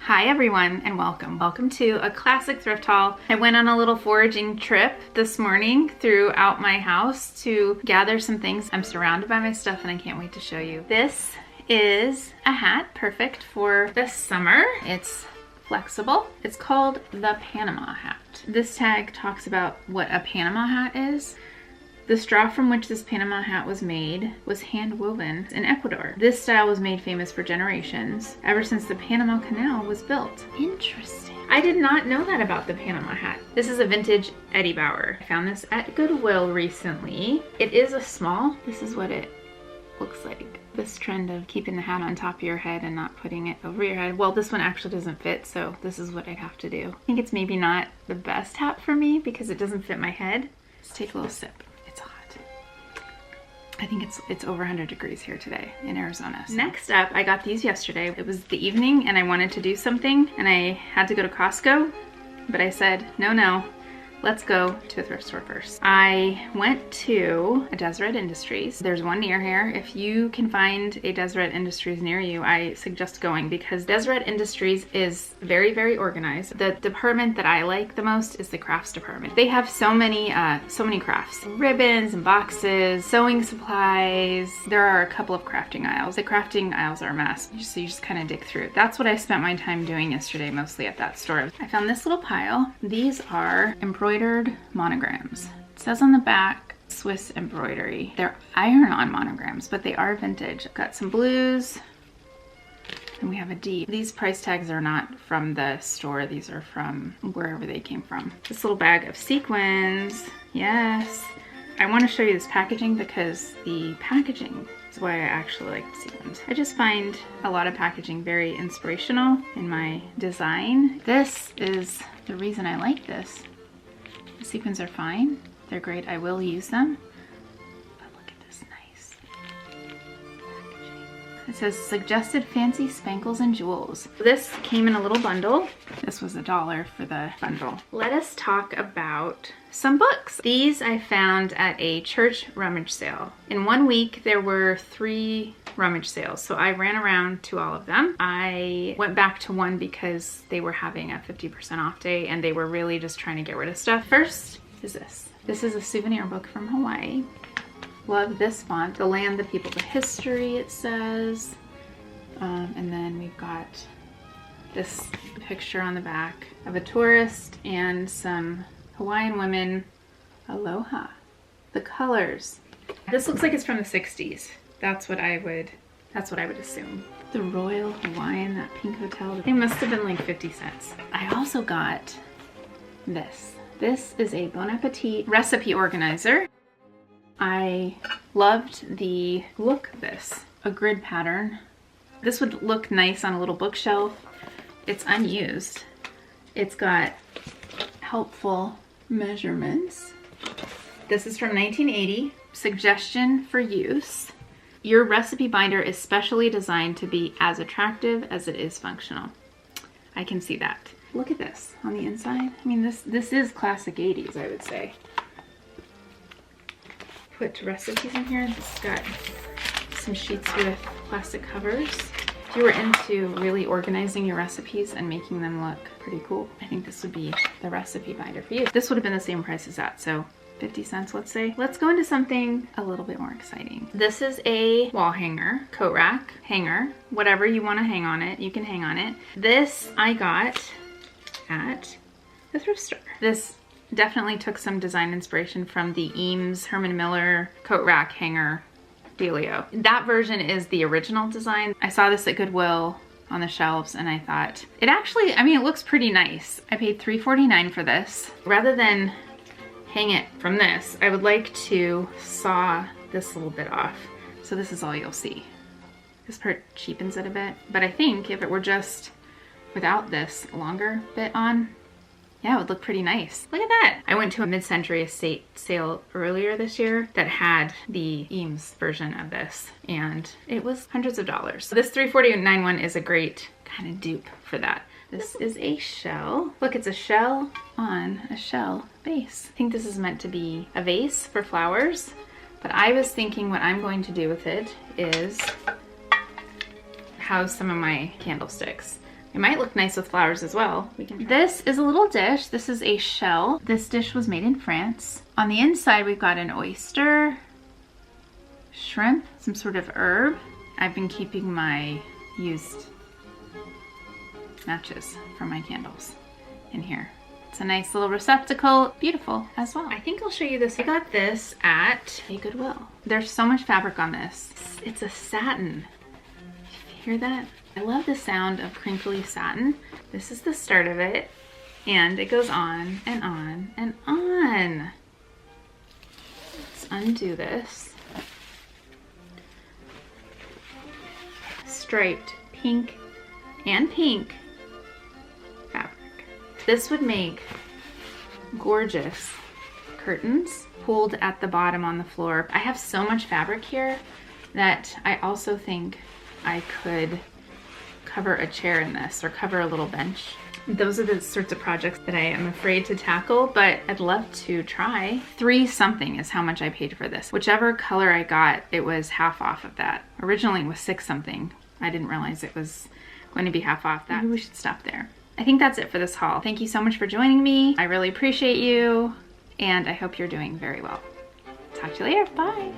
Hi everyone and welcome. Welcome to a classic thrift haul. I went on a little foraging trip this morning throughout my house to gather some things. I'm surrounded by my stuff and I can't wait to show you. This is a hat perfect for the summer. It's flexible. It's called the Panama hat. This tag talks about what a Panama hat is. The straw from which this Panama hat was made was hand woven in Ecuador. This style was made famous for generations, ever since the Panama Canal was built. Interesting. I did not know that about the Panama hat. This is a vintage Eddie Bauer. I found this at Goodwill recently. It is a small. This is what it looks like. This trend of keeping the hat on top of your head and not putting it over your head. Well, this one actually doesn't fit, so this is what I'd have to do. I think it's maybe not the best hat for me because it doesn't fit my head. Let's take a little sip. I think it's over 100 degrees here today in Arizona. So. Next up, I got these yesterday. It was the evening and I wanted to do something and I had to go to Costco, but I said, no, let's go to a thrift store first. I went to a Deseret Industries. There's one near here. If you can find a Deseret Industries near you, I suggest going because Deseret Industries is very, very organized. The department that I like the most is the crafts department. They have so many crafts. Ribbons and boxes, sewing supplies. There are a couple of crafting aisles. The crafting aisles are a mess, so you just kind of dig through. That's what I spent my time doing yesterday, mostly at that store. I found this little pile. These are embroidered monograms. It says on the back, Swiss embroidery. They're iron-on monograms, but they are vintage. I've got some blues, and we have a D. These price tags are not from the store. These are from wherever they came from. This little bag of sequins. Yes. I want to show you this packaging because the packaging is why I actually like the sequins. I just find a lot of packaging very inspirational in my design. This is the reason I like this. The sequins are fine. They're great. I will use them. But look at this nice packaging. It says suggested fancy spankles and jewels. This came in a little bundle. This was $1 for the bundle. Let us talk about some books. These I found at a church rummage sale. In 1 week, there were 3 rummage sales. So I ran around to all of them. I went back to one because they were having a 50% off day and they were really just trying to get rid of stuff. First is this. This is a souvenir book from Hawaii. Love this font. The land, the people, the history, it says. And then we've got this picture on the back of a tourist and some Hawaiian women. Aloha. The colors. This looks like it's from the 60s. That's what I would assume. The Royal Hawaiian, that pink hotel. They must have been like 50 cents. I also got this. This is a Bon Appetit recipe organizer. I loved the look of this. A grid pattern. This would look nice on a little bookshelf. It's unused. It's got helpful measurements. This is from 1980. Suggestion for use. Your recipe binder is specially designed to be as attractive as it is functional. I can see that. Look at this on the inside. I mean, this is classic 80s, I would say. Put recipes in here. It's got some sheets with plastic covers. If you were into really organizing your recipes and making them look pretty cool, I think this would be the recipe binder for you. This would have been the same price as that, so 50 cents, let's say. Let's go into something a little bit more exciting. This is a wall hanger, coat rack, hanger, whatever you want to hang on it, you can hang on it. This I got at the thrift store. This definitely took some design inspiration from the Eames Herman Miller coat rack hanger dealio. That version is the original design. I saw this at Goodwill on the shelves and I thought, it actually, I mean, it looks pretty nice. I paid $3.49 for this. Rather than hang it from this, I would like to saw this little bit off. So this is all you'll see. This part cheapens it a bit, but I think if it were just without this longer bit on, yeah, it would look pretty nice. Look at that. I went to a mid-century estate sale earlier this year that had the Eames version of this, and it was hundreds of dollars. So this $3.49 one is a great kind of dupe for that. This is a shell. Look, it's a shell on a shell base. I think this is meant to be a vase for flowers, but I was thinking what I'm going to do with it is house some of my candlesticks. It might look nice with flowers as well. This is a little dish. This is a shell. This dish was made in France. On the inside, we've got an oyster, shrimp, some sort of herb. I've been keeping my used matches for my candles in here. It's a nice little receptacle, beautiful as well. I think I'll show you this. I got this at a Goodwill. There's so much fabric on this. It's a satin. You hear that? I love the sound of crinkly satin. This is the start of it, and it goes on and on and on. Let's undo this. Striped pink and pink fabric. This would make gorgeous curtains pulled at the bottom on the floor. I have so much fabric here that I also think I could cover a chair in this or cover a little bench. Those are the sorts of projects that I am afraid to tackle, but I'd love to try. $3 something is how much I paid for this. Whichever color I got, it was half off of that. Originally it was $6 something. I didn't realize it was going to be half off that. Maybe we should stop there. I think that's it for this haul. Thank you so much for joining me. I really appreciate you, and I hope you're doing very well. Talk to you later. Bye.